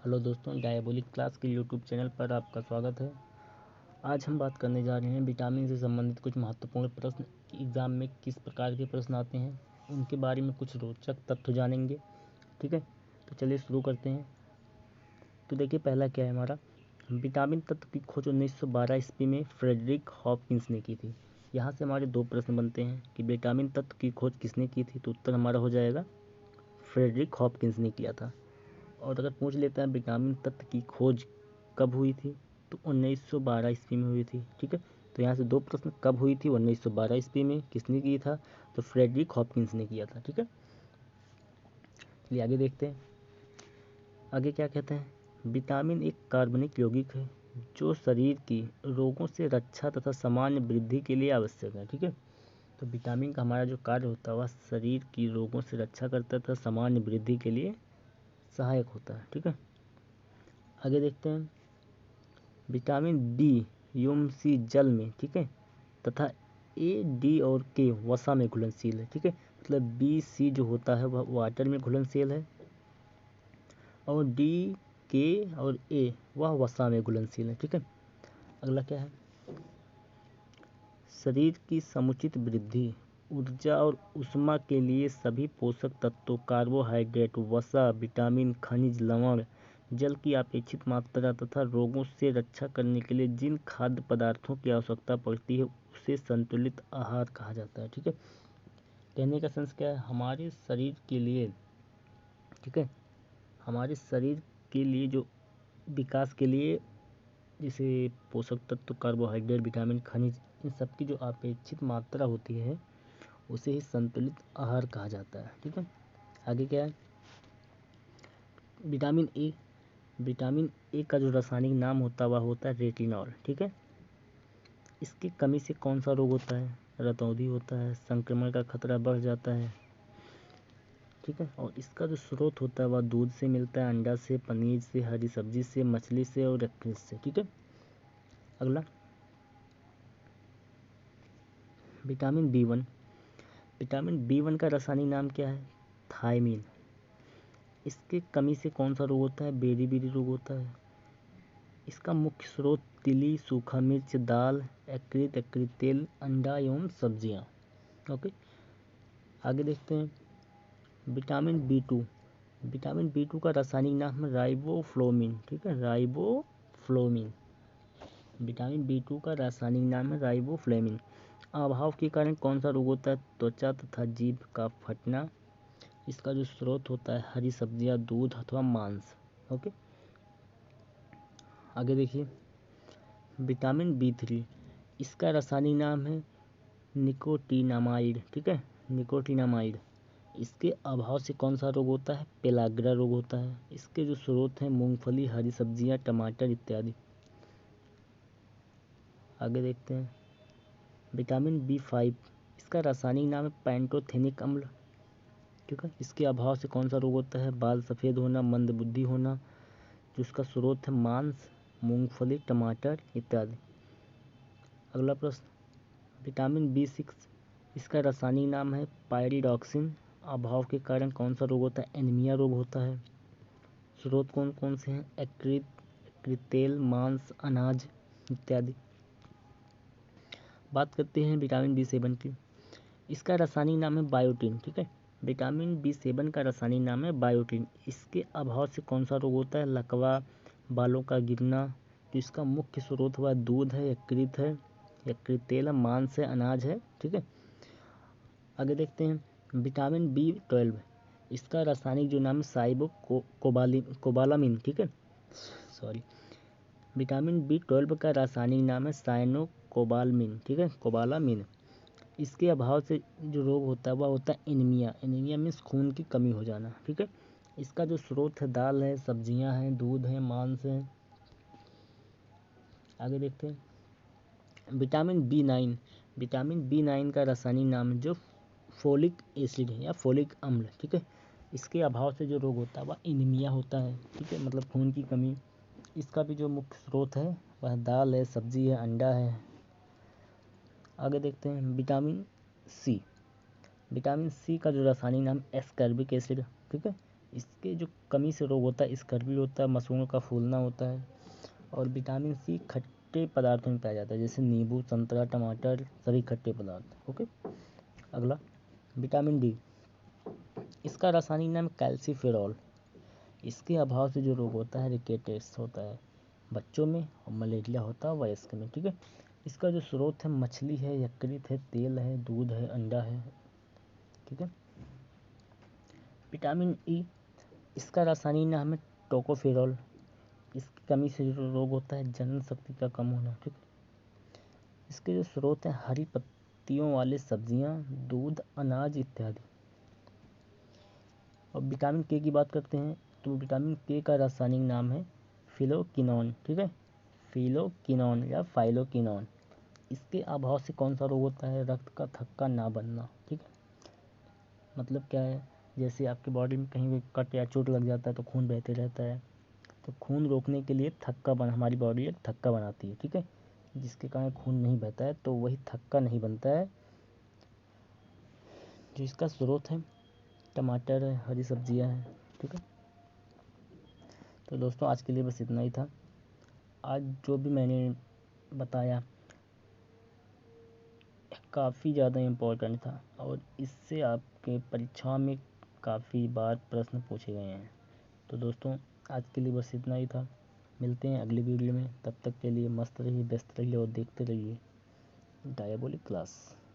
Hello दोस्तों, diabolic class के YouTube channel पर आपका स्वागत है। आज हम बात करने जा रहे हैं विटामिन से संबंधित कुछ महत्वपूर्ण प्रश्न। एग्ज़ाम में किस प्रकार के प्रश्न आते हैं उनके बारे में कुछ रोचक तथ्य जानेंगे। ठीक है, तो चलिए शुरू करते हैं। तो देखिए, पहला क्या है हमारा, विटामिन तत्व की खोज 1912 ईस्वी में फ्रेडरिक हॉपकिंस ने की थी। यहाँ से हमारे दो प्रश्न बनते हैं कि विटामिन तत्व की खोज किसने की थी, तो उत्तर हमारा हो जाएगा फ्रेडरिक हॉपकिंस ने किया था। और अगर पूछ लेते हैं विटामिन तत्व की खोज कब हुई थी, तो 1912 ईस्वी में हुई थी। ठीक है, तो यहाँ से दो प्रश्न, कब हुई थी 1912 ईस्वी में, किसने की था, तो फ्रेडरिक हॉपकिंस ने किया था। ठीक है, चलिए आगे देखते हैं। आगे क्या कहते हैं, विटामिन एक कार्बनिक यौगिक है जो शरीर की रोगों से रक्षा तथा सामान्य वृद्धि के लिए आवश्यक है। ठीक है, तो विटामिन का हमारा जो कार्य होता है वह शरीर की रोगों से रक्षा करता है तथा सामान्य वृद्धि के लिए सहायक होता है। ठीक है, आगे देखते हैं। विटामिन बी यूम सी जल में, ठीक है, तथा ए डी और के वसा में घुलनशील है। ठीक है, मतलब बी सी जो होता है वह वाटर में घुलनशील है और डी के और ए वह वसा में घुलनशील है। ठीक है, अगला क्या है, शरीर की समुचित वृद्धि, ऊर्जा और ऊष्मा के लिए सभी पोषक तत्वों, कार्बोहाइड्रेट, वसा, विटामिन, खनिज, लवण, जल की अपेक्षित मात्रा तथा रोगों से रक्षा करने के लिए जिन खाद्य पदार्थों की आवश्यकता पड़ती है उसे संतुलित आहार कहा जाता है। ठीक है, कहने का सेंस क्या है, हमारे शरीर के लिए, ठीक है, हमारे शरीर के लिए जो विकास के लिए जैसे पोषक तत्व, कार्बोहाइड्रेट, विटामिन, खनिज, इन सब की जो अपेक्षित मात्रा होती है उसे ही संतुलित आहार कहा जाता है। ठीक है, आगे क्या है, विटामिन ए, विटामिन ए का जो रासायनिक नाम होता है वह होता है रेटिनॉल। ठीक है, इसकी कमी से कौन सा रोग होता है, रतौंधी होता है, संक्रमण का खतरा बढ़ जाता है। ठीक है, और इसका जो स्रोत होता है वह दूध से मिलता है, अंडा से, पनीर से, हरी सब्जी से, मछली से और यकृत से। ठीक है, अगला vitamin B one, vitamin B one का रासायनिक नाम क्या है, थायमीन। इसके कमी से कौन सा रोग होता है, बेरी बेरी रोग होता है। इसका मुख्य स्रोत तिली, सूखा मिर्च, दाल, यकृत, यकृत तेल, अंडा एवं सब्जियां। ओके, आगे देखते हैं। Vitamin B two, vitamin B two का रासायनिक नाम है राइबोफ्लोमिन। ठीक है, राइबोफ्लोमिन, विटामिन बी टू का रासायनिक नाम है राइबोफ्लोमिन। अभाव के कारण कौन सा रोग होता है, त्वचा तथा जीभ का फटना। इसका जो स्रोत होता है हरी सब्जियां, दूध अथवा मांस। ओके, आगे देखिए। विटामिन बी थ्री, इसका रासायनिक नाम है निकोटिनामाइड। ठीक है, निकोटिनामाइड। इसके अभाव से कौन सा रोग होता है, पेलाग्रा रोग होता है। इसके जो स्रोत हैं मूंगफली, हरी सब्जियां, टमाटर इत्यादि। आगे देखते हैं। विटामिन बी फाइव, इसका रासायनिक नाम है पैंटोथेनिक अम्ल। ठीक है, इसके अभाव से कौन सा रोग होता है, बाल सफ़ेद होना, मंदबुद्धि होना। जो उसका स्रोत है मांस, मूंगफली, टमाटर इत्यादि। अगला प्रश्न, विटामिन बी सिक्स, इसका रासायनिक नाम है पायरिडॉक्सिन। अभाव के कारण कौन सा रोग होता है, एनीमिया रोग होता है। स्रोत कौन कौन से हैं, यकृत, यकृत तेल, मांस, अनाज इत्यादि। बात करते हैं विटामिन बी सेवन की। इसका रासायनिक नाम है बायोटिन। ठीक है, विटामिन बी सेवन का रासायनिक नाम है बायोटिन। इसके अभाव से कौन सा रोग होता है, लकवा, बालों का गिरना। जो इसका मुख्य स्रोत हुआ दूध है, यकृत है, यकृत तेल है, मांस है, अनाज है। ठीक है, आगे देखते हैं। विटामिन बी 12, इसका रासायनिक जो नाम है साइबो कोबालामिन। ठीक है, सॉरी, विटामिन बी 12 का रासायनिक नाम है साइनो कोबालमिन। ठीक है, कोबालामिन। इसके अभाव से जो रोग होता है वह होता है एनीमिया। एनीमिया मीन्स खून की कमी हो जाना। ठीक है, इसका जो स्रोत है दाल है, सब्जियां हैं, दूध है, मांस है। आगे देखते हैं। Vitamin B nine, vitamin B nine का रासायनिक नाम है जो फोलिक एसिड है या फोलिक अम्ल। ठीक है, इसके अभाव से जो रोग होता है वह एनीमिया होता है। ठीक है, मतलब खून की कमी। इसका भी जो मुख्य स्रोत है वह दाल है, सब्जी है, अंडा है। आगे देखते हैं। विटामिन सी, विटामिन सी का जो रासायनिक नाम एस्कॉर्बिक एसिड। ठीक है, इसके जो कमी से रोग होता है स्कर्वी होता है, मसूड़ों का फूलना होता है। और विटामिन सी खट्टे पदार्थों में पाया जाता है, जैसे नींबू, संतरा, टमाटर, सभी खट्टे पदार्थ। ओके। अगला विटामिन डी, इसका रासायनिक नाम कैल्सीफेरॉल। इसके अभाव से जो रोग होता है रिकेट्स होता है बच्चों में, और मलेरिया होता है वयस्क में। ठीक है। इसका जो स्रोत है मछली है, यकृत है, तेल है, दूध है, अंडा है। ठीक है। विटामिन ई, इसका रासायनिक नाम है टोकोफेरॉल। इसकी कमी से जो रोग होता है जनन शक्ति का कम होना। ठीक है। इसके जो स्रोत हैं हरी पत्तियों वाले सब्जियां, दूध, अनाज इत्यादि। और विटामिन के की बात करते हैं तो विटामिन के का रासायनिक नाम है फिलोकिनोन। ठीक है। फिलोकिनोन या फाइलोकिनोन। इसके अभाव से कौन सा रोग होता है, रक्त का थक्का ना बनना। ठीक है। मतलब क्या है, जैसे आपकी बॉडी में कहीं भी कट या चोट लग जाता है तो खून बहते रहता है, तो खून रोकने के लिए हमारी बॉडी एक थक्का बनाती है। ठीक है। जिसके कारण खून नहीं बहता है, तो वही थक्का नहीं बनता है। जो इसका स्रोत है टमाटर है, हरी सब्जियां हैं। ठीक है। तो दोस्तों आज के लिए बस इतना ही था। आज जो भी मैंने बताया काफ़ी ज़्यादा इम्पोर्टेंट था, और इससे आपके परीक्षा में काफ़ी बार प्रश्न पूछे गए हैं। तो दोस्तों आज के लिए बस इतना ही था। मिलते हैं अगली वीडियो में, तब तक के लिए मस्त रहिए, व्यस्त रहिए और देखते रहिए डायबोलिक क्लास।